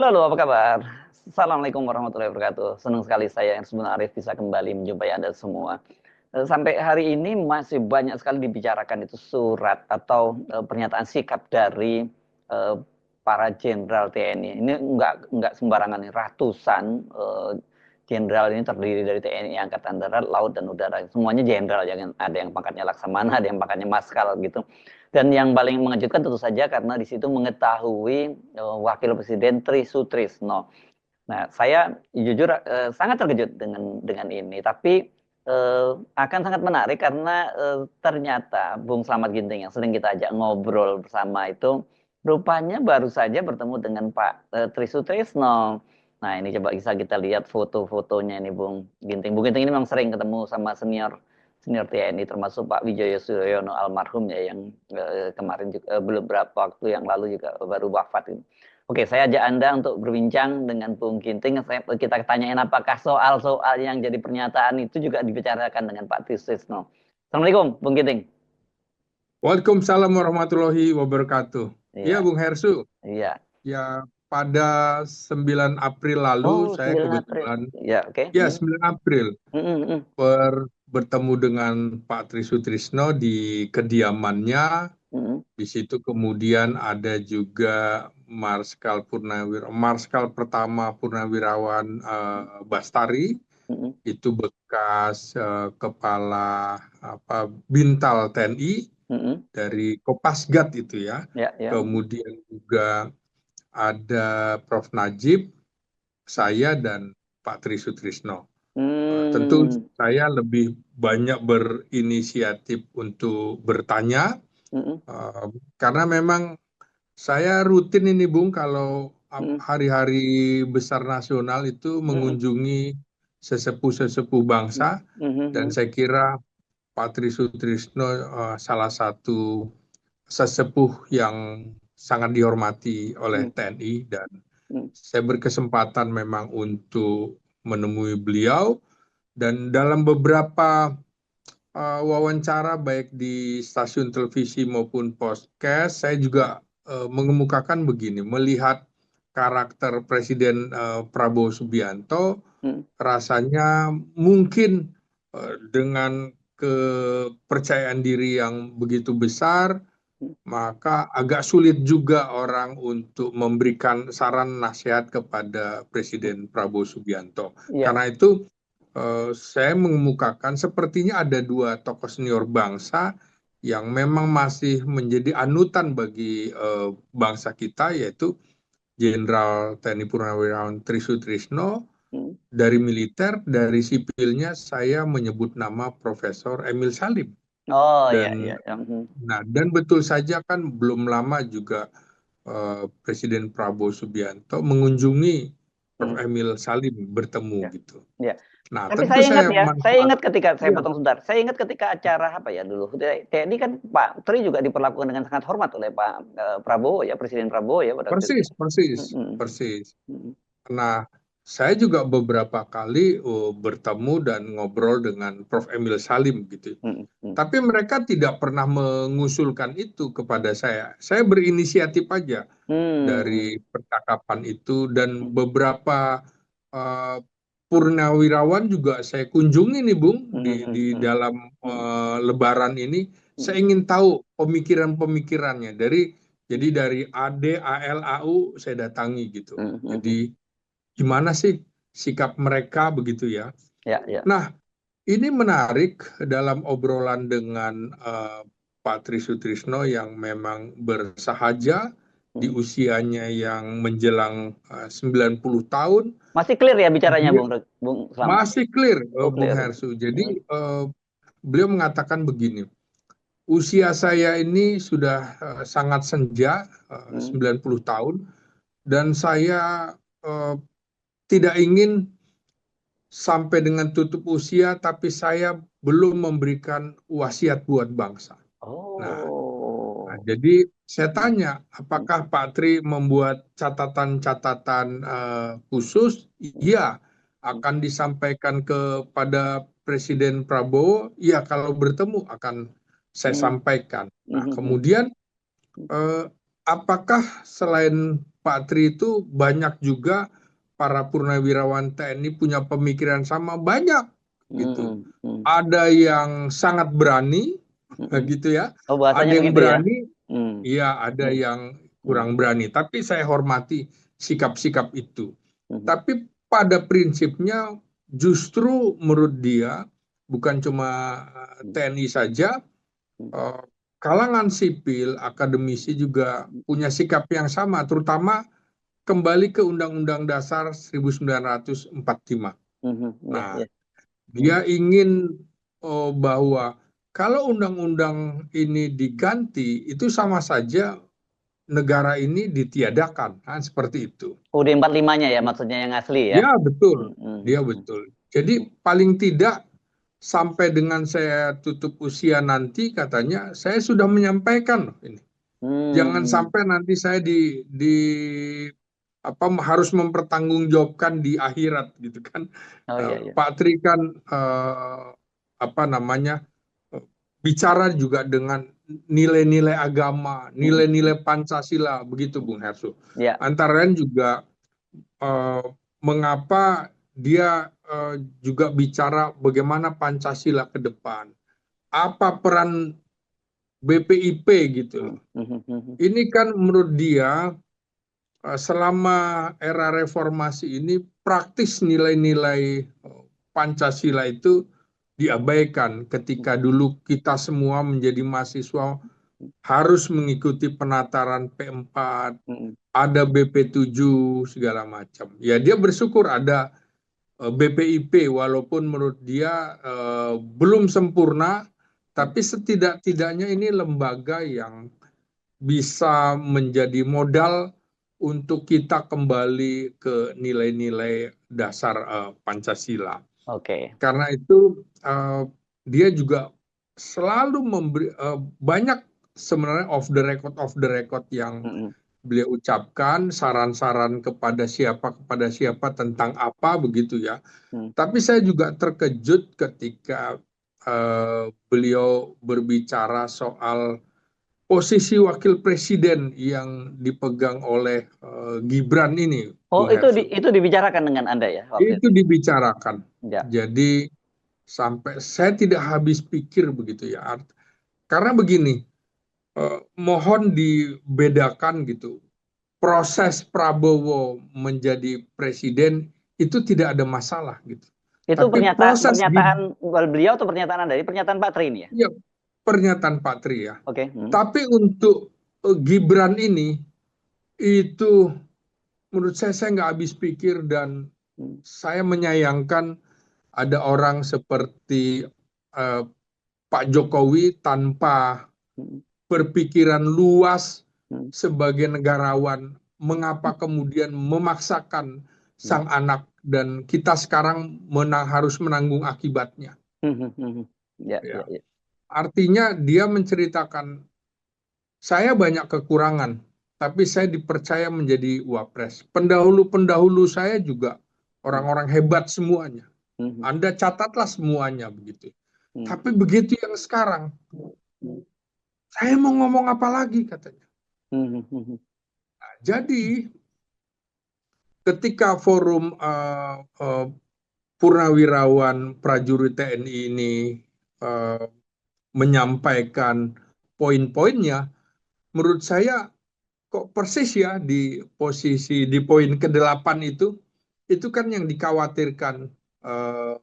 Halo, apa kabar? Assalamualaikum warahmatullahi wabarakatuh. Senang sekali saya, Ernest Arif, bisa kembali menjumpai Anda semua. Sampai hari ini masih banyak sekali dibicarakan itu surat atau pernyataan sikap dari eh, para jenderal TNI. Ini enggak sembarangan, nih. Ratusan jenderal ini terdiri dari TNI Angkatan Darat, Laut, dan Udara. Semuanya jenderal, yang ada yang pangkatnya Laksamana, ada yang pangkatnya Maskal gitu. Dan yang paling mengejutkan tentu saja karena di situ mengetahui Wakil Presiden Tri Sutrisno. Nah, saya jujur sangat terkejut dengan ini, tapi akan sangat menarik karena ternyata Bung Slamet Ginting yang sering kita ajak ngobrol bersama itu rupanya baru saja bertemu dengan Pak Tri Sutrisno. Nah, ini coba bisa kita lihat foto-fotonya ini Bung Ginting. Bung Ginting ini memang sering ketemu sama senior senior TNI termasuk Pak Wijoyo Suryono almarhum ya yang kemarin juga belum beberapa waktu yang lalu juga baru wafat. Oke, saya ajak Anda untuk berbincang dengan Bung Ginting. Kita tanyain apakah soal-soal yang jadi pernyataan itu juga dibicarakan dengan Pak Trisno. Assalamualaikum, Bung Ginting. Waalaikumsalam warahmatullahi wabarakatuh. Ya, Iya, Bung Hersu. iya. Ya, pada 9 April lalu Oh, saya 9 April. kebetulan, Iya, oke. ya 9 April, Mm. bertemu dengan Pak Tri Sutrisno di kediamannya. Mm. Di situ kemudian ada juga Marskal pertama Purnawirawan Bastari, Mm. itu bekas kepala Bintal TNI Mm. dari Kopasgat itu ya. Ya, ya. Kemudian juga ada Prof. Najib, saya dan Pak Tri Sutrisno. Tentu Hmm. saya lebih banyak berinisiatif untuk bertanya, Mm. eh, karena memang saya rutin ini Bung kalau Mm. hari-hari besar nasional itu Mm. mengunjungi sesepuh-sesepuh Mm. bangsa, dan Mm. saya kira Pak Tri Sutrisno salah satu sesepuh yang sangat dihormati oleh Mm. TNI, dan Mm. saya berkesempatan memang untuk menemui beliau, dan dalam beberapa wawancara baik di stasiun televisi maupun podcast saya juga mengemukakan begini, melihat karakter Presiden Prabowo Subianto, Mm. rasanya mungkin dengan kepercayaan diri yang begitu besar, Mm. maka agak sulit juga orang untuk memberikan saran nasihat kepada Mm. Presiden Prabowo Subianto. Iya. Karena itu saya mengemukakan sepertinya ada dua tokoh senior bangsa yang memang masih menjadi anutan bagi bangsa kita, yaitu Jenderal TNI Purnawirawan Tri Sutrisno. Mm. Dari militer, dari sipilnya saya menyebut nama Profesor Emil Salim. Oh, iya, Dan iya. Ya. Mm. betul saja kan belum lama juga Presiden Prabowo Subianto mengunjungi Prof. Mm. Emil Salim, bertemu Ya. gitu. Ya. Nah, Tapi tentu saya saya manfaat. ingat ketika saya Ya, potong sebentar. Saya ingat ketika acara apa ya dulu. TNI kan Pak Tri juga diperlakukan dengan sangat hormat oleh Pak Prabowo ya, Presiden Prabowo ya pada waktu itu. persis, persis, Mm. persis. Mm. Nah, saya juga beberapa kali bertemu dan ngobrol dengan Prof. Emil Salim gitu. Mm. Mm. Tapi mereka tidak pernah mengusulkan itu kepada saya. Saya berinisiatif aja Mm. dari percakapan itu, dan Mm. beberapa uh, purnawirawan juga saya kunjungi nih Bung Mm. di Mm. dalam Mm. Lebaran ini. Mm. Saya ingin tahu pemikiran-pemikirannya dari AD, AL, AU saya datangi gitu. Mm. Mm. Jadi gimana sih sikap mereka begitu ya. Ya, ya. Nah, ini menarik dalam obrolan dengan Pak Tri Sutrisno yang memang bersahaja di Mm. usianya yang menjelang 90 tahun. Masih clear ya bicaranya Dia Bung Slamet. masih clear, Oh, Bung clear. Hersu. Jadi Mm. beliau mengatakan begini, usia saya ini sudah sangat senja, Mm. 90 tahun, dan saya eh, tidak ingin sampai dengan tutup usia, tapi saya belum memberikan wasiat buat bangsa. Nah, Oh. jadi saya tanya, Mm. apakah Pak Tri membuat catatan-catatan khusus? Mm. Iya, akan disampaikan kepada Presiden Prabowo. Iya, kalau bertemu akan saya Mm. sampaikan. Nah, Mm. kemudian apakah selain Pak Tri itu banyak juga para purnawirawan TNI punya pemikiran sama? Banyak gitu. Mm, mm, Ada yang sangat berani, mm. gitu ya. Oh, bahasanya Ada yang begitu ya? berani, Mm, ya ada mm, yang mm, kurang berani. Tapi saya hormati sikap-sikap itu. mm, Tapi pada prinsipnya justru menurut dia bukan cuma mm, TNI saja, mm, eh, kalangan sipil, akademisi juga punya sikap yang sama, terutama kembali ke Undang-Undang Dasar 1945. mm, mm, ya, Nah, ya. Mm, dia ingin bahwa kalau undang-undang ini diganti, itu sama saja negara ini ditiadakan, kan seperti itu. UUD 45-nya ya maksudnya yang asli ya? Dia betul, Mm, mm, dia mm, betul. Jadi paling tidak sampai dengan saya tutup usia nanti, katanya saya sudah menyampaikan loh ini. Jangan mm. sampai nanti saya di apa harus mempertanggungjawabkan di akhirat gitu kan. Oh iya, iya. Pak Tri kan apa namanya bicara juga dengan nilai-nilai agama, Mm, nilai-nilai Pancasila begitu Bung Hersu. ya, Antara lain juga eh, mengapa dia juga bicara bagaimana Pancasila ke depan. Apa peran BPIP gitu mm, loh. mm, mm, Ini kan menurut dia selama era reformasi ini praktis nilai-nilai Pancasila itu diabaikan ketika dulu kita semua menjadi mahasiswa harus mengikuti penataran P4, mm, ada BP7 segala macam. Ya dia bersyukur ada BPIP walaupun menurut dia belum sempurna, mm. tapi setidak-tidaknya ini lembaga yang bisa menjadi modal untuk kita kembali ke nilai-nilai dasar Pancasila. Oke. Karena itu dia juga selalu memberi banyak sebenarnya off the record yang Mm, beliau ucapkan saran-saran kepada siapa tentang apa begitu ya. mm. Tapi saya juga terkejut ketika beliau berbicara soal posisi wakil presiden yang dipegang oleh Gibran ini, Oh, Bung Hersu. itu dibicarakan dengan Anda ya waktu Itu itu? dibicarakan. Ya. Jadi sampai saya tidak habis pikir begitu ya. Karena begini, mohon dibedakan gitu. Proses Prabowo menjadi presiden itu tidak ada masalah gitu. Itu Tapi proses pernyataan beliau atau pernyataan Anda? Ini pernyataan Pak Tri ini ya? ya, pernyataan Pak Tri ya. Oke. Mm, Tapi untuk Gibran ini itu menurut saya nggak habis pikir dan mm, saya menyayangkan ada orang seperti eh, Pak Jokowi tanpa mm, berpikiran luas mm, sebagai negarawan, mengapa kemudian memaksakan mm, sang anak dan kita sekarang harus menanggung akibatnya. mm, mm. Ya, ya, Ya, ya. artinya dia menceritakan saya banyak kekurangan, tapi saya dipercaya menjadi wapres. Pendahulu-pendahulu saya juga Mm, orang-orang hebat semuanya. mm, Anda catatlah semuanya begitu. mm, Tapi begitu yang sekarang, mm, saya mau ngomong apa lagi katanya. mm, mm, Jadi ketika forum purnawirawan prajurit TNI ini uh, menyampaikan poin-poinnya, menurut saya kok persis ya di posisi di poin ke-8 itu kan yang dikhawatirkan uh,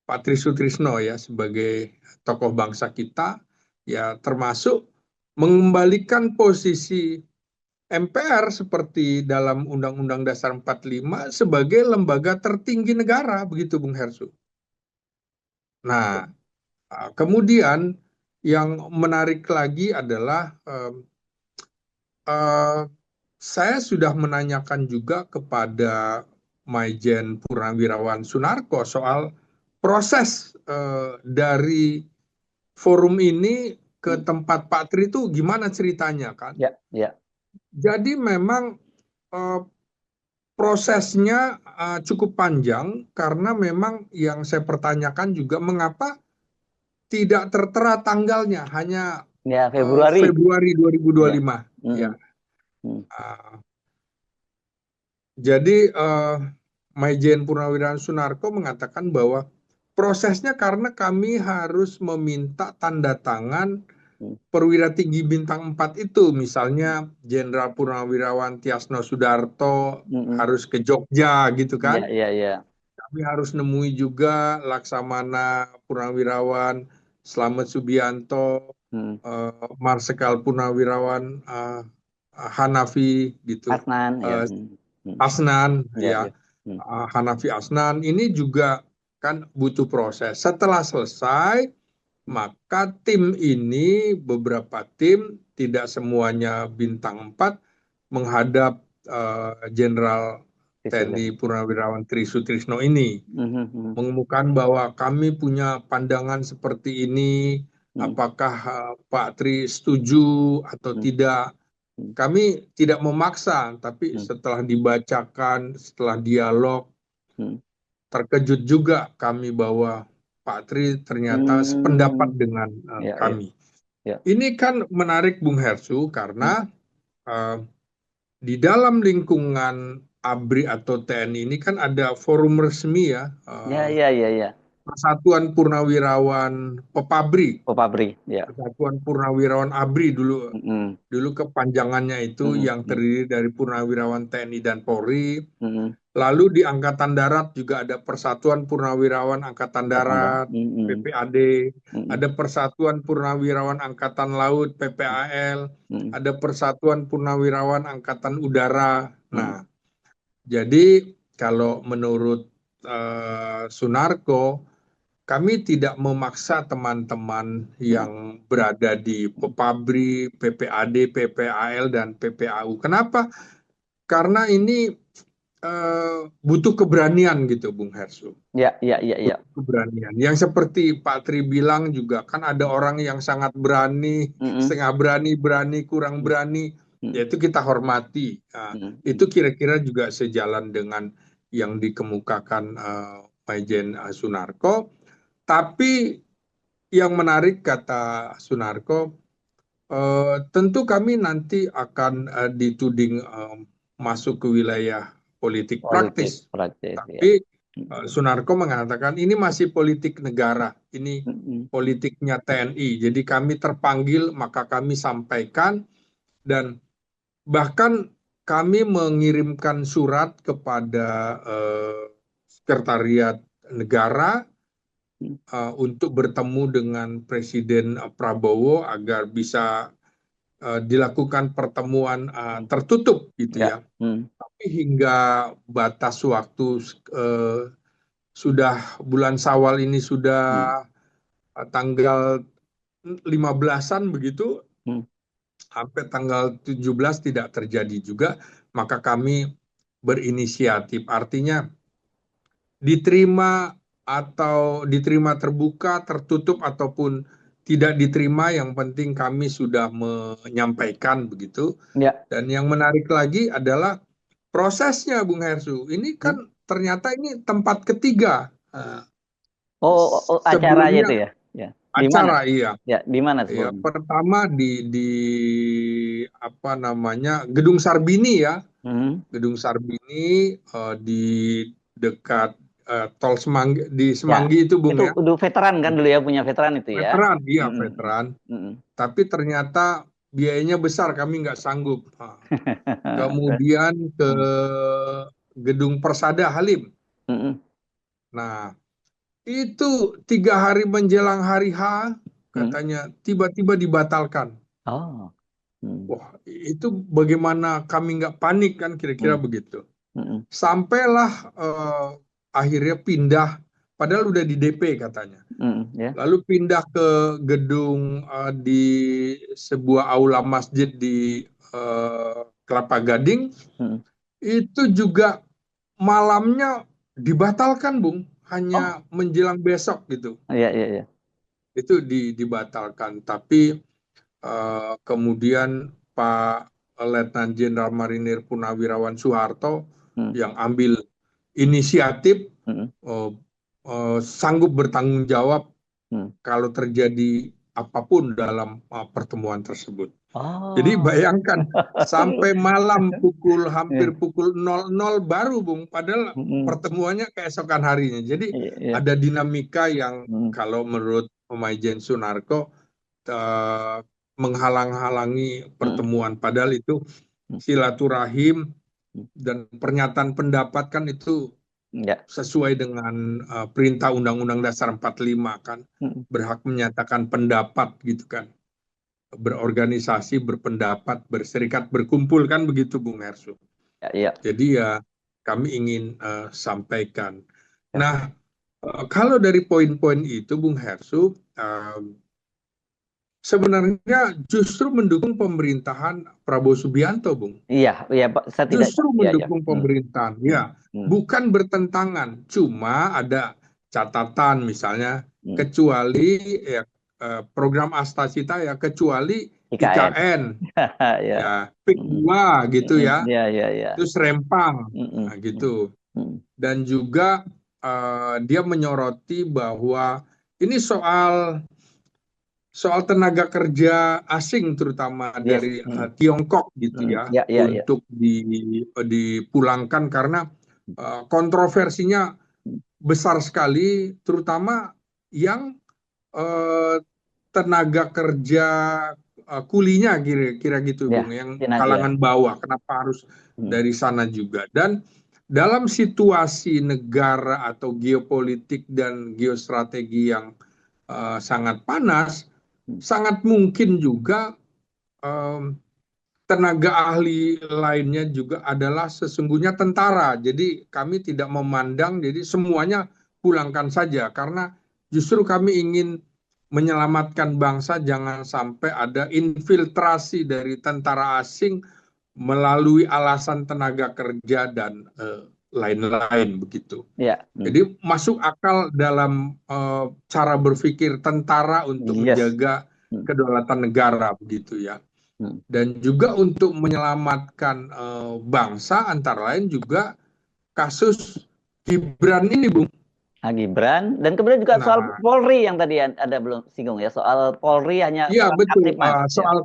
Pak Tri Sutrisno ya sebagai tokoh bangsa kita, ya termasuk mengembalikan posisi MPR seperti dalam Undang-Undang Dasar 45 sebagai lembaga tertinggi negara, begitu Bung Hersu. Nah, kemudian yang menarik lagi adalah eh, saya sudah menanyakan juga kepada Maijen Purnawirawan Sunarko soal proses dari forum ini ke mm. tempat Pak Tri itu gimana ceritanya kan. Ya, ya. Jadi memang eh, prosesnya cukup panjang karena memang yang saya pertanyakan juga mengapa tidak tertera tanggalnya, hanya Ya, Februari. Februari Ya. 2025. Ya. Mm, hmm, Ah, jadi Maijen Purnawirawan Sunarko mengatakan bahwa prosesnya karena kami harus meminta tanda tangan hmm, perwira tinggi bintang 4 itu, misalnya Jenderal Purnawirawan Tiasno Sudarto hmm, harus ke Jogja gitu iya, kan. iya, iya, Kami harus nemui juga Laksamana Purnawirawan Slamet Subianto, hmm. Marsikal Purnawirawan Hanafi gitu, Asnan, ya, eh, hmm, hmm, Asnan iya, iya, ya, hmm, Hanafi Asnan ini juga kan butuh proses. Setelah selesai, hmm. maka tim ini, beberapa tim, tidak semuanya bintang 4, menghadap Jenderal Visual. TNI Purnawirawan Tri Sutrisno ini, Hmm, hmm, hmm, mengemukakan bahwa kami punya pandangan seperti ini, hmm, apakah Pak Tri setuju atau hmm, tidak. hmm, Kami tidak memaksa, tapi hmm, setelah dibacakan, setelah dialog, hmm, terkejut juga kami bahwa Pak Tri ternyata sependapat hmm, dengan ya, ya, kami. ya, Ini kan menarik Bung Hersu hmm. karena eh, di dalam lingkungan ABRI atau TNI ini kan ada forum resmi ya, Ya, ya, ya, ya, Persatuan Purnawirawan Pepabri, oh pabrik, ya, Persatuan Purnawirawan ABRI dulu. hmm, Dulu kepanjangannya itu hmm, yang hmm, terdiri dari Purnawirawan TNI dan Polri. hmm, Lalu di Angkatan Darat juga ada Persatuan Purnawirawan Angkatan angkatan darat, Darat, hmm, PPAD, hmm, ada Persatuan Purnawirawan Angkatan Laut, PPAL, hmm, ada Persatuan Purnawirawan Angkatan Udara. hmm, Nah, jadi kalau menurut Sunarko, kami tidak memaksa teman-teman hmm, yang berada di hmm. Pepabri, PPAD, PPAL, dan PPAU. Kenapa? Karena ini butuh keberanian gitu, Bung Hersu. Ya, ya, ya, ya, Butuh keberanian. Yang seperti Pak Tri bilang juga, kan ada orang yang sangat berani, hmm, setengah berani, berani, kurang hmm, berani. hmm, Yaitu kita hormati. Nah, hmm, hmm. itu kira-kira juga sejalan dengan yang dikemukakan Maijen Sunarko. Tapi yang menarik kata Sunarko, tentu kami nanti akan dituding masuk ke wilayah politik Politik praktis. praktis, ya. Tapi Hmm, Sunarko mengatakan ini masih politik negara, ini hmm, politiknya TNI. Jadi kami terpanggil, maka kami sampaikan, dan bahkan kami mengirimkan surat kepada Sekretariat Negara hmm. untuk bertemu dengan Presiden Prabowo agar bisa dilakukan pertemuan Hmm. tertutup gitu Ya, ya. hmm, Tapi hingga batas waktu sudah bulan Syawal ini sudah hmm, tanggal 15-an begitu, hmm. sampai tanggal 17 tidak terjadi juga, maka kami berinisiatif. Artinya diterima atau diterima terbuka, tertutup, ataupun tidak diterima, yang penting kami sudah menyampaikan begitu. Ya, Dan yang menarik lagi adalah prosesnya, Bung Hersu. Ini hmm. kan ternyata ini tempat ketiga. Oh, oh, acaranya Sebelumnya itu ya, ya. Di mana? acara, iya. Ya, di mana Ya, sebelumnya? pertama di apa namanya, Gedung Sarbini ya. Hmm. Gedung Sarbini di dekat tol Semanggi, di Ya, Semanggi itu, Bung itu ya. udah veteran kan dulu ya, punya veteran itu ya. Veteran, iya Hmm, veteran. hmm, hmm. Tapi ternyata biayanya besar, kami nggak sanggup. Nah, kemudian ke Hmm, Gedung Persada Halim. hmm, hmm, Nah, itu 3 hari menjelang hari H, hmm. katanya tiba-tiba dibatalkan. Oh, hmm, Wah, itu bagaimana kami nggak panik kan, kira-kira hmm, begitu. hmm, Sampailah akhirnya pindah, padahal udah di DP katanya. hmm, ya. Lalu pindah ke gedung di sebuah aula masjid di Kelapa Gading, Hmm. itu juga malamnya dibatalkan, Bung, Oh, hanya menjelang besok gitu. iya, iya, iya. Itu dibatalkan. Tapi kemudian Pak Letnan Jenderal Marinir Purnawirawan Soeharto Hmm, yang ambil inisiatif, hmm, sanggup bertanggung jawab hmm, kalau terjadi apapun dalam pertemuan tersebut. Jadi Oh. bayangkan sampai malam hampir Iya. pukul 00 baru Bung, padahal Mm-mm. pertemuannya keesokan harinya. Jadi Iya, iya. ada dinamika yang Mm. kalau menurut Maijen Sunarko eh, menghalang-halangi Mm. pertemuan. Padahal itu Mm. silaturahim Mm. dan pernyataan pendapat kan itu Ya. sesuai dengan perintah Undang-Undang Dasar 45 kan, Mm. berhak menyatakan pendapat gitu kan, berorganisasi, berpendapat, berserikat, berkumpul kan begitu Bung Hersu. Ya, iya. Jadi ya kami ingin sampaikan. Ya. Nah, kalau dari poin-poin itu Bung Hersu, sebenarnya justru mendukung pemerintahan Prabowo Subianto, Bung. Iya, iya, Pak. Saya tidak. Justru Iya, iya. mendukung Mm. pemerintahan, Mm. ya. Mm. Bukan bertentangan, cuma ada catatan misalnya, Mm. kecuali ya, program Astasita ya, kecuali IKN. IKN, Ya. ya, PIK 2 gitu Mm. ya, Iya, iya, iya. terus Rempang, Mm. nah, Mm. gitu. Mm. Dan juga dia menyoroti bahwa ini soal tenaga kerja asing terutama Yes. dari Mm. Tiongkok gitu Mm. ya Ya, ya, ya. untuk dipulangkan karena kontroversinya besar sekali terutama yang eh, tenaga kerja kulinya kira-kira gitu Ya, Bung, yang Cina, ya. kalangan bawah kenapa harus Mm. dari sana juga. Dan dalam situasi negara atau geopolitik dan geostrategi yang sangat panas, Mm. sangat mungkin juga em, tenaga ahli lainnya juga adalah sesungguhnya tentara. Jadi kami tidak memandang, jadi semuanya pulangkan saja karena justru kami ingin menyelamatkan bangsa, jangan sampai ada infiltrasi dari tentara asing melalui alasan tenaga kerja dan lain-lain begitu. Ya. Mm. Jadi masuk akal dalam cara berpikir tentara untuk Yes. menjaga Mm. kedaulatan negara begitu ya. Mm. Dan juga untuk menyelamatkan bangsa antara lain juga kasus Gibran ini Bung. Gibran, dan kemudian juga soal Nah, Polri yang tadi ada belum singgung ya, soal Polri hanya iya soal betul. Kamtipmas ya. Soal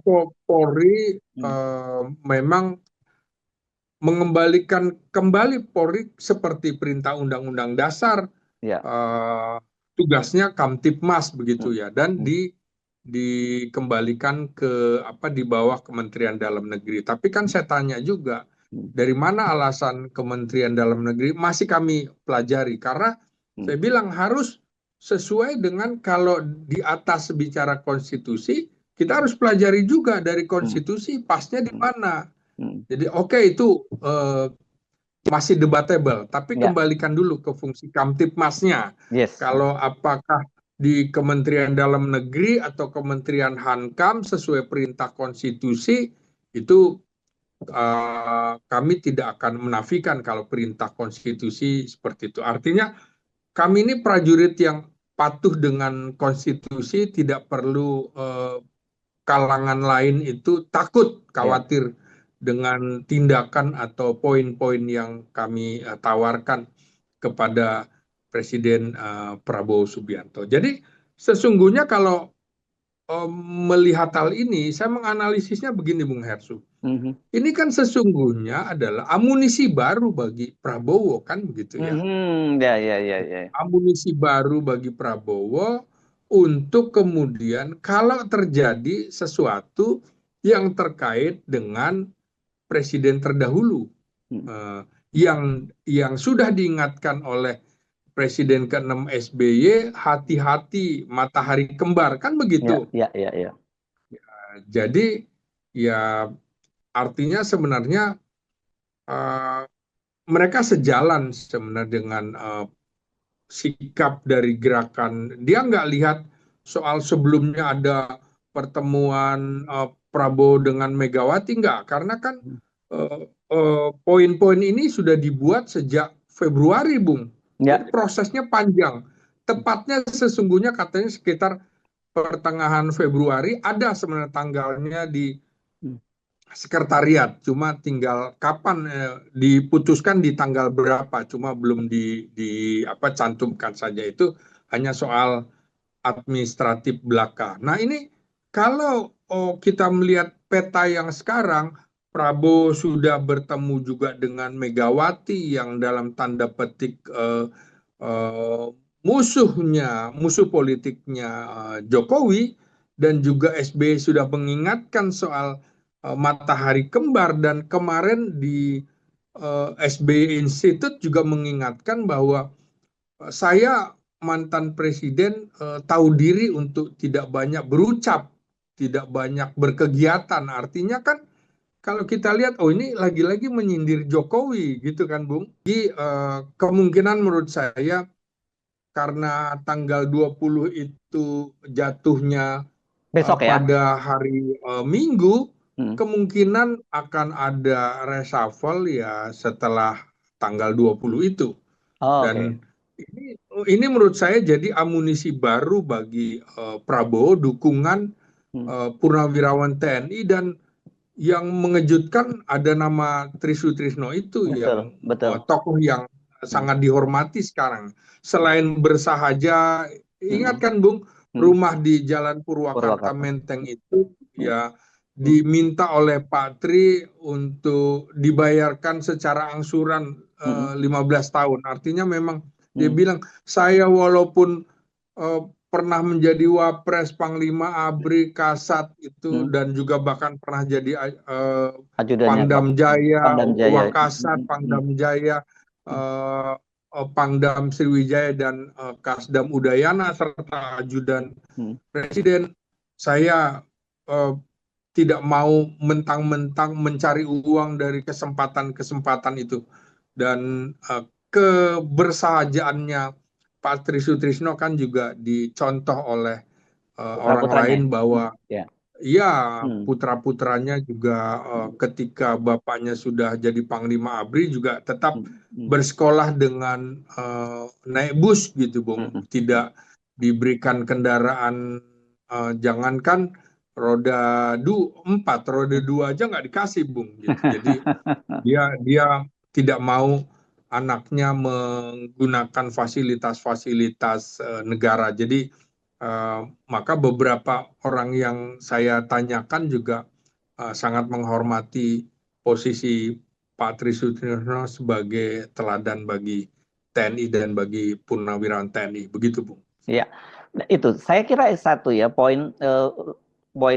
Polri Hmm. memang mengembalikan kembali Polri seperti perintah Undang-Undang Dasar, Ya. tugasnya Kamtipmas begitu Hmm. ya, dan dikembalikan ke di bawah Kementerian Dalam Negeri. Tapi kan saya tanya juga Hmm. dari mana alasan Kementerian Dalam Negeri, masih kami pelajari karena Hmm. saya bilang harus sesuai dengan, kalau di atas bicara konstitusi kita harus pelajari juga dari Hmm. konstitusi pasnya di Hmm. mana. Hmm. Jadi oke, itu masih debatable, tapi Ya. kembalikan dulu ke fungsi Kamtipmasnya. Yes. Kalau apakah di Kementerian Dalam Negeri atau Kementerian Hankam sesuai perintah konstitusi, itu kami tidak akan menafikan kalau perintah konstitusi seperti itu. Artinya kami ini prajurit yang patuh dengan konstitusi, tidak perlu kalangan lain itu takut, Ya. khawatir dengan tindakan atau poin-poin yang kami tawarkan kepada Presiden Prabowo Subianto. Jadi sesungguhnya kalau melihat hal ini, saya menganalisisnya begini, Bung Hersu. Mhm. Ini kan sesungguhnya adalah amunisi baru bagi Prabowo, kan begitu ya. Mhm. Ya, ya, ya, ya. Amunisi baru bagi Prabowo untuk kemudian kalau terjadi sesuatu yang terkait dengan presiden terdahulu, Hmm. yang sudah diingatkan oleh Presiden ke-6 SBY, hati-hati matahari kembar, kan Ya, begitu. ya, ya, ya. Jadi ya artinya sebenarnya uh, mereka sejalan sebenarnya dengan sikap dari gerakan. Dia nggak lihat soal sebelumnya ada pertemuan Prabowo dengan Megawati, nggak, karena kan Hmm. poin-poin ini sudah dibuat sejak Februari, Bung. Ya. Jadi prosesnya panjang. Tepatnya sesungguhnya katanya sekitar pertengahan Februari ada sebenarnya tanggalnya di Hmm. sekretariat, cuma tinggal kapan diputuskan di tanggal berapa, cuma belum cantumkan saja. Itu hanya soal administratif belaka. Nah ini kalau kita melihat peta yang sekarang, Prabowo sudah bertemu juga dengan Megawati yang dalam tanda petik eh, musuh politiknya Jokowi, dan juga SBY sudah mengingatkan soal matahari kembar, dan kemarin di SBY Institute juga mengingatkan bahwa saya mantan presiden tahu diri untuk tidak banyak berucap, tidak banyak berkegiatan. Artinya kan kalau kita lihat, oh ini lagi-lagi menyindir Jokowi gitu kan, Bung. Jadi kemungkinan menurut saya karena tanggal 20 itu jatuhnya Besok ya. pada hari Minggu, Hmm. kemungkinan akan ada reshuffle ya setelah tanggal 20 itu. Oh, oke. Dan ini menurut saya jadi amunisi baru bagi Prabowo, dukungan Hmm. Purnawirawan TNI, dan yang mengejutkan ada nama Tri Sutrisno itu Betul, yang betul. tokoh yang Hmm. sangat dihormati sekarang. Selain bersahaja, ingat Hmm. kan Bung, Hmm. rumah di Jalan Purwakarta Purwakarta. Menteng itu Hmm. ya Hmm. diminta oleh Pak Tri untuk dibayarkan secara angsuran Hmm. 15 tahun. Artinya memang dia Hmm. bilang, saya walaupun eh, pernah menjadi Wapres, Panglima ABRI, Kasat itu, Hmm. dan juga bahkan pernah jadi Ajudannya Pak Pangdam Jaya, Pangdam Jaya. Wakasat, Hmm. Pangdam Jaya, Hmm. eh, Pangdam Sriwijaya, dan Kasdam Udayana, serta ajudan Hmm. Presiden. Saya eh, tidak mau mentang-mentang mencari uang dari kesempatan-kesempatan itu. Dan kebersahajaannya Pak Tri Sutrisno kan juga dicontoh oleh orang Putra-putranya. lain, Hmm. bahwa Ya. ya Hmm. putra-putranya juga ketika bapaknya sudah jadi Panglima ABRI juga tetap Hmm. Hmm. bersekolah dengan naik bus gitu, Hmm. Bung. Hmm. Tidak diberikan kendaraan, jangankan empat, roda Hmm. dua aja nggak dikasih, Bung. Gitu. Jadi dia tidak mau anaknya menggunakan fasilitas-fasilitas negara. Jadi maka beberapa orang yang saya tanyakan juga sangat menghormati posisi Pak Tri Sutrisno sebagai teladan bagi TNI dan bagi purnawirawan TNI. Begitu, Bung. Ya, nah, itu saya kira satu ya poin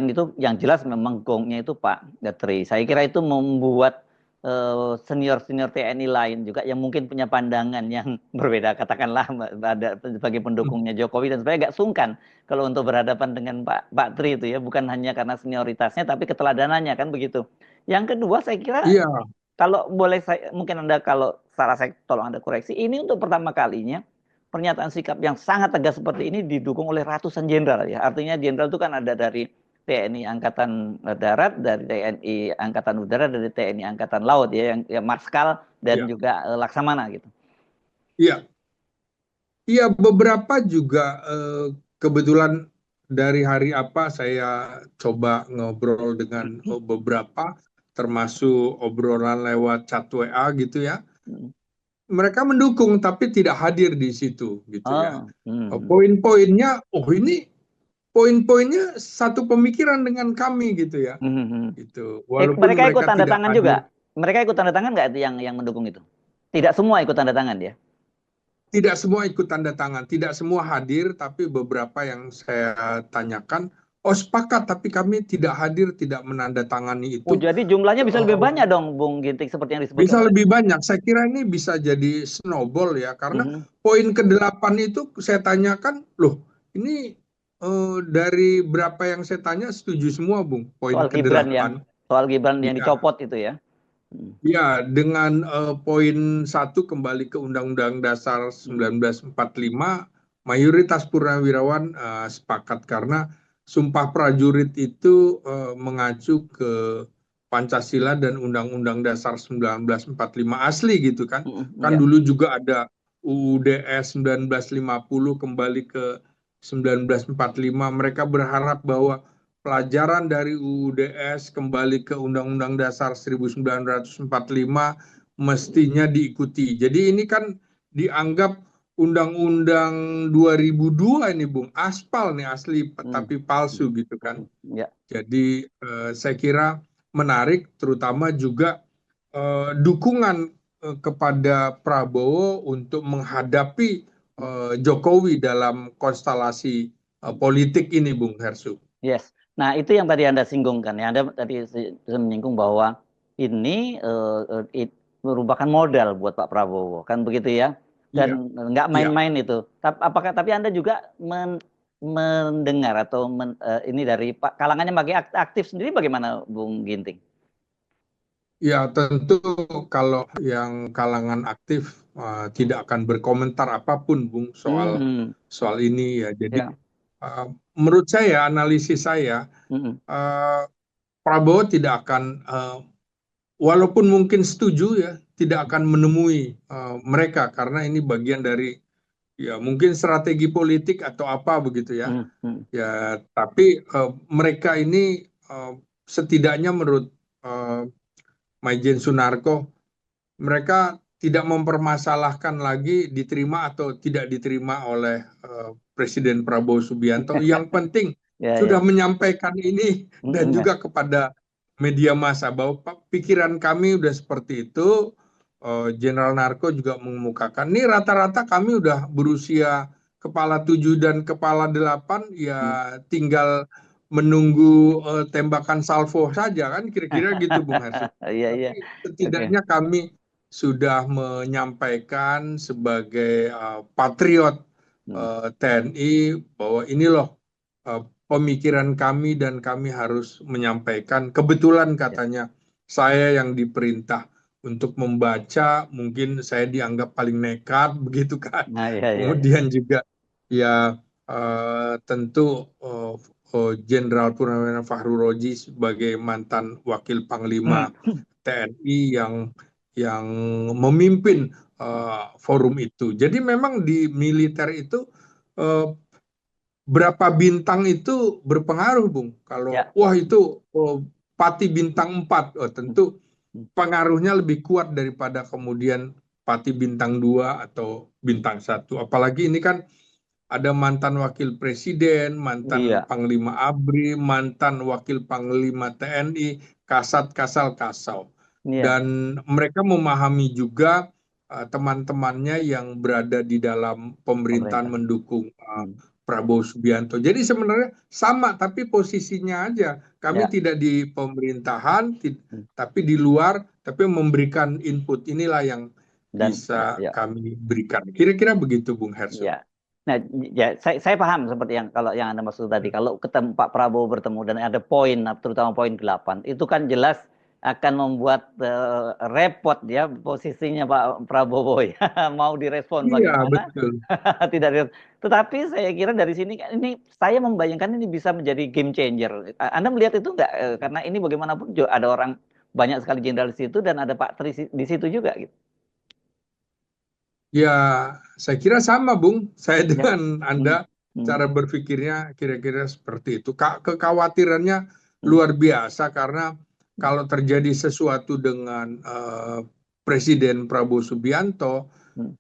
itu yang jelas memang gongnya itu Pak Gatri. Saya kira itu membuat senior-senior TNI lain juga yang mungkin punya pandangan yang berbeda, katakanlah ada sebagai pendukungnya Jokowi dan sebenarnya agak sungkan kalau untuk berhadapan dengan Pak Tri itu ya, bukan hanya karena senioritasnya tapi keteladanannya kan begitu. Yang kedua saya kira Iya, kalau boleh saya mungkin Anda kalau salah saya tolong Anda koreksi, ini untuk pertama kalinya pernyataan sikap yang sangat tegas seperti ini didukung oleh ratusan jenderal ya. Artinya jenderal itu kan ada dari TNI Angkatan Darat, dari TNI Angkatan Udara, dari TNI Angkatan Laut ya, yang ya, Marskal dan iya, juga Laksamana gitu. iya. Iya, beberapa juga kebetulan dari hari apa saya coba ngobrol dengan beberapa, termasuk obrolan lewat chat WA gitu ya. Hmm. Mereka mendukung tapi tidak hadir di situ gitu ya. Oh, hmm. Poin-poinnya, oh ini poin-poinnya satu pemikiran dengan kami gitu ya. Hmm. Hmm. Gitu. Walaupun Mereka ikut mereka tanda tidak tangan hadir. juga. Mereka ikut tanda tangan nggak itu yang mendukung itu? Tidak semua ikut tanda tangan ya. Tidak semua ikut tanda tangan, tidak semua hadir, tapi beberapa yang saya tanyakan, oh sepakat, tapi kami tidak hadir, tidak menandatangani Oh, itu. jadi jumlahnya bisa lebih Eh, banyak dong, Bung Ginting, seperti yang disebutkan Bisa oleh. lebih banyak. Saya kira ini bisa jadi snowball ya, karena Mhm. poin ke-8 itu saya tanyakan, loh ini dari berapa yang saya tanya setuju semua, Bung, poin Soal Gibran ya, ke-8. soal Gibran yang Ya, dicopot itu ya. Hmm. ya, dengan poin 1 kembali ke Undang-Undang Dasar Hmm. 1945, mayoritas purnawirawan sepakat karena Sumpah Prajurit itu mengacu ke Pancasila dan Undang-Undang Dasar 1945 asli gitu kan. Hmm. Kan Ya. dulu juga ada UUDS 1950 kembali ke 1945. Mereka berharap bahwa pelajaran dari UUDS kembali ke Undang-Undang Dasar 1945 mestinya diikuti. Jadi ini kan dianggap, undang-undang 2002 ini Bung, aspal nih asli Hmm. tapi palsu gitu kan. Ya. Jadi saya kira menarik, terutama juga dukungan kepada Prabowo untuk menghadapi Jokowi dalam konstelasi politik ini, Bung Hersu. Yes. Nah, itu yang tadi Anda singgungkan ya. Anda tadi menyinggung bahwa ini merupakan modal buat Pak Prabowo, kan begitu ya? Iya, Dan nggak iya, main-main itu. Tapi Anda juga mendengar atau ini dari kalangannya bagi aktif sendiri bagaimana, Bung Ginting? ya tentu kalau yang kalangan aktif tidak akan berkomentar apapun, Bung, soal Hmm, soal ini ya. Jadi ya. uh, menurut saya, analisis saya, Hmm, uh, Prabowo tidak akan walaupun mungkin setuju ya, tidak akan menemui mereka karena ini bagian dari ya mungkin strategi politik atau apa begitu ya. hmm, hmm. Ya, tapi mereka ini setidaknya menurut uh, Maijen Sunarko, mereka tidak mempermasalahkan lagi diterima atau tidak diterima oleh Presiden Prabowo Subianto. Yang penting Ya, sudah ya. menyampaikan ini dan Hmm, ya. juga kepada media massa bahwa pikiran kami udah seperti itu. Jenderal Narko juga mengemukakan, ini rata-rata kami udah berusia kepala 7 dan kepala 8, Hmm. ya tinggal menunggu tembakan salvo saja kan, kira-kira gitu Bung Harso. Iya, iya. Tapi Oke. setidaknya kami sudah menyampaikan sebagai patriot Hmm. TNI bahwa ini loh pemikiran kami dan kami harus menyampaikan. Kebetulan Ya. katanya saya yang diperintah untuk membaca, mungkin saya dianggap paling nekat begitu kan. Nah, iya, iya, iya. Kemudian juga ya tentu Jenderal Purnawirawan Fahru Roji sebagai mantan Wakil Panglima TNI yang memimpin forum itu. Jadi memang di militer itu uh, berapa bintang itu berpengaruh, Bung. Kalau Ya. wah itu Pati bintang 4, Hmm, tentu hmm. pengaruhnya lebih kuat daripada kemudian Pati bintang 2 atau bintang 1. Apalagi ini kan ada mantan wakil presiden, mantan Iya. panglima ABRI, mantan wakil panglima TNI, Kasat Kasal Kasau. Iya. Dan mereka memahami juga teman-temannya yang berada di dalam pemerintahan Pemerintah. mendukung Hmm. Prabowo Subianto. Jadi sebenarnya sama, tapi posisinya aja. Kami Ya. tidak di pemerintahan, Hmm. tapi di luar, tapi memberikan input. Inilah yang Dan ya, bisa ya, kami berikan. Kira-kira begitu, Bung Herso. ya. Nah, ya, saya paham seperti yang kalau yang Anda maksud tadi. Kalau ketemu Pak Prabowo bertemu dan ada poin, terutama poin 8, itu kan jelas akan membuat repot ya posisinya Pak Prabowo ya. Mau direspon Iya, bagaimana? betul. Tidak direspon. Tetapi saya kira dari sini kan ini saya membayangkan ini bisa menjadi game changer. Anda melihat itu enggak? Karena ini bagaimanapun juga ada orang banyak sekali jenderal di situ dan ada Pak Tri di situ juga gitu. Ya, saya kira sama, Bung. Saya Ya. dengan Hmm. Anda Hmm. cara berpikirnya kira-kira seperti itu. Kekhawatirannya Hmm. luar biasa karena kalau terjadi sesuatu dengan Presiden Prabowo Subianto, Hmm.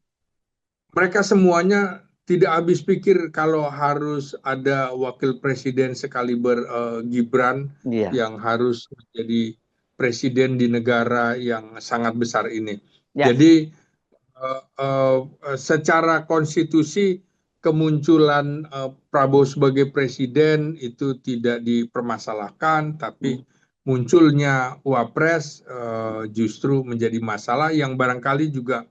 mereka semuanya tidak habis pikir kalau harus ada wakil presiden sekaliber Gibran Iya. yang harus menjadi presiden di negara yang sangat besar ini. Yes. Jadi secara konstitusi kemunculan Prabowo sebagai presiden itu tidak dipermasalahkan, Hmm. tapi munculnya Wapres justru menjadi masalah yang barangkali juga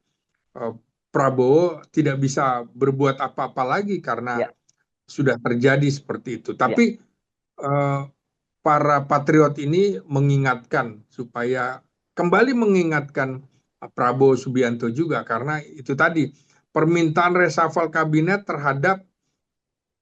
eh, Prabowo tidak bisa berbuat apa-apa lagi karena Ya. sudah terjadi seperti itu. Ya. Tapi eh, para patriot ini mengingatkan supaya kembali mengingatkan Prabowo Subianto juga karena itu tadi permintaan reshuffle kabinet terhadap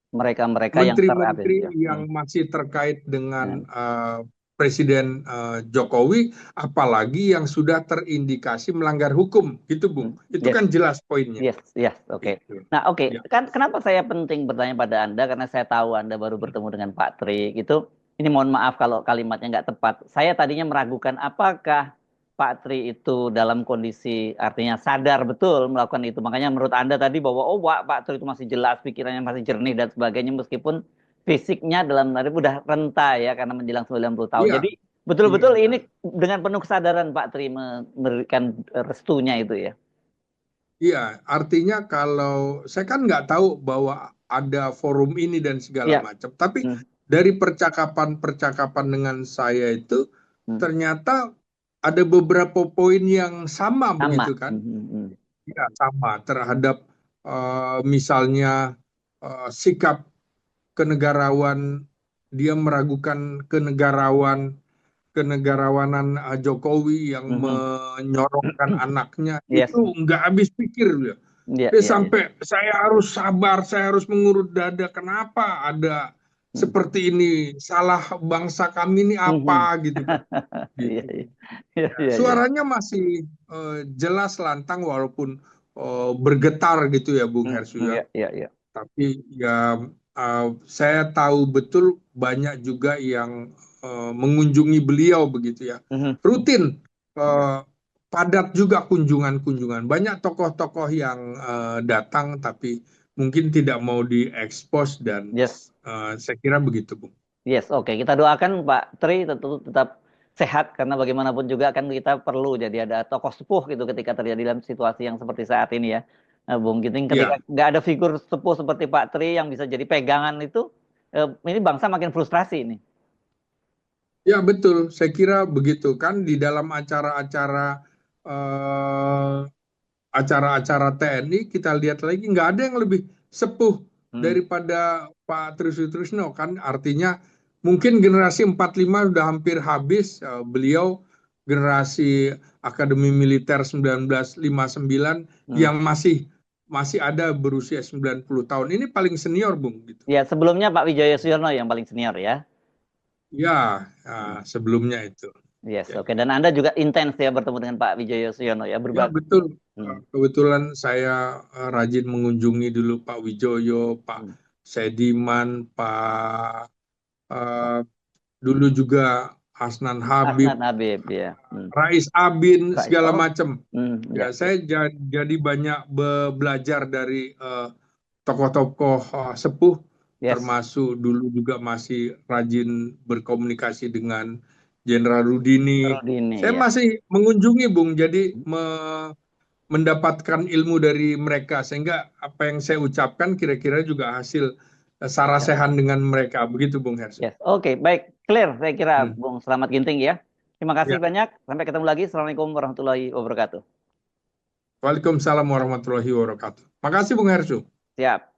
Mereka-mereka yang menteri-menteri terafiliasi. Hmm. yang masih terkait dengan Hmm. Presiden Jokowi, apalagi yang sudah terindikasi melanggar hukum, gitu Bung. Itu Yes. kan jelas poinnya. Yes, yes, oke. Gitu. Nah, oke. Ya. Kan kenapa saya penting bertanya pada Anda karena saya tahu Anda baru bertemu dengan Pak Tri. Itu ini mohon maaf kalau kalimatnya nggak tepat. Saya tadinya meragukan apakah Pak Tri itu dalam kondisi artinya sadar betul melakukan itu. Makanya menurut Anda tadi bahwa oh Pak Tri itu masih jelas, pikirannya masih jernih dan sebagainya meskipun fisiknya dalam tanda kutip udah renta ya karena menjelang 90 tahun. Iya, Jadi iya. betul-betul ini dengan penuh kesadaran Pak Tri memberikan restunya itu ya. Iya, artinya kalau saya kan nggak tahu bahwa ada forum ini dan segala Iya. macam, tapi Hmm, dari percakapan-percakapan dengan saya itu hmm. ternyata ada beberapa poin yang sama Sama. begitu kan? Hmm, hmm, hmm. Ya, sama Hmm, terhadap misalnya sikap kenegarawan, dia meragukan kenegarawanan Jokowi yang hmm, hmm. menyorongkan anaknya Yes. itu nggak habis pikir dia. Iya, Dia iya, iya. sampai saya harus sabar, saya harus mengurut dada. Kenapa ada Hmm, seperti ini? Salah bangsa kami ini hmm, hmm. apa gitu kan? Iya, Gitu. iya. Iya, Ya, iya, iya. suaranya masih jelas lantang walaupun bergetar gitu ya Bung Hmm, Hersu hmm, ya. iya, iya, iya. Tapi ya saya tahu betul banyak juga yang mengunjungi beliau begitu ya. Mhm. Rutin eh, padat juga kunjungan-kunjungan. Banyak tokoh-tokoh yang datang tapi mungkin tidak mau diekspos dan Yes. saya kira begitu, Bung. Yes, oke. Kita doakan Pak Tri tentu tetap sehat karena bagaimanapun juga kan kita perlu jadi ada tokoh sepuh gitu ketika terjadi dalam situasi yang seperti saat ini ya. Nah, Bung Giting ketika Ya, nggak ada figur sepuh seperti Pak Tri yang bisa jadi pegangan itu, ini bangsa makin frustrasi ini. ya betul. Saya kira begitu kan di dalam eh, acara-acara TNI kita lihat lagi nggak ada yang lebih sepuh Hmm. daripada Pak Trisutrisno kan artinya mungkin generasi 45 sudah hampir habis beliau generasi Akademi Militer 1959 Hmm. yang masih masih ada berusia 90 tahun ini paling senior Bung gitu. Ya sebelumnya Pak Wijoyo Suyono yang paling senior ya. Ya, Hmm. sebelumnya itu. Yes, Ya, oke. Dan Anda juga intens ya bertemu dengan Pak Wijoyo Suyono ya ya berbagi. betul. Hmm. Kebetulan saya rajin mengunjungi dulu Pak Wijoyo, Pak Hmm. Sediman, Pak eh, dulu juga Hasnan Asnat Habib, Habib ya. Hmm. Rais Abin, Rais. segala Oh. macam. Hmm. Ya, Ya, ya. saya jadi banyak belajar dari tokoh-tokoh sepuh, Yes. termasuk dulu juga masih rajin berkomunikasi dengan Jenderal Rudini. Rudini Saya ya. masih mengunjungi, Bung, jadi mendapatkan ilmu dari mereka, sehingga apa yang saya ucapkan kira-kira juga hasil Ya. sarasehan dengan mereka. Begitu, Bung Hersu. Yes. Oke, baik. Clear saya kira Hmm. Bung Selamat Ginting ya. Terima kasih Ya. banyak. Sampai ketemu lagi. Assalamualaikum warahmatullahi wabarakatuh. Waalaikumsalam warahmatullahi wabarakatuh. Makasih, Bung Hersu. Siap.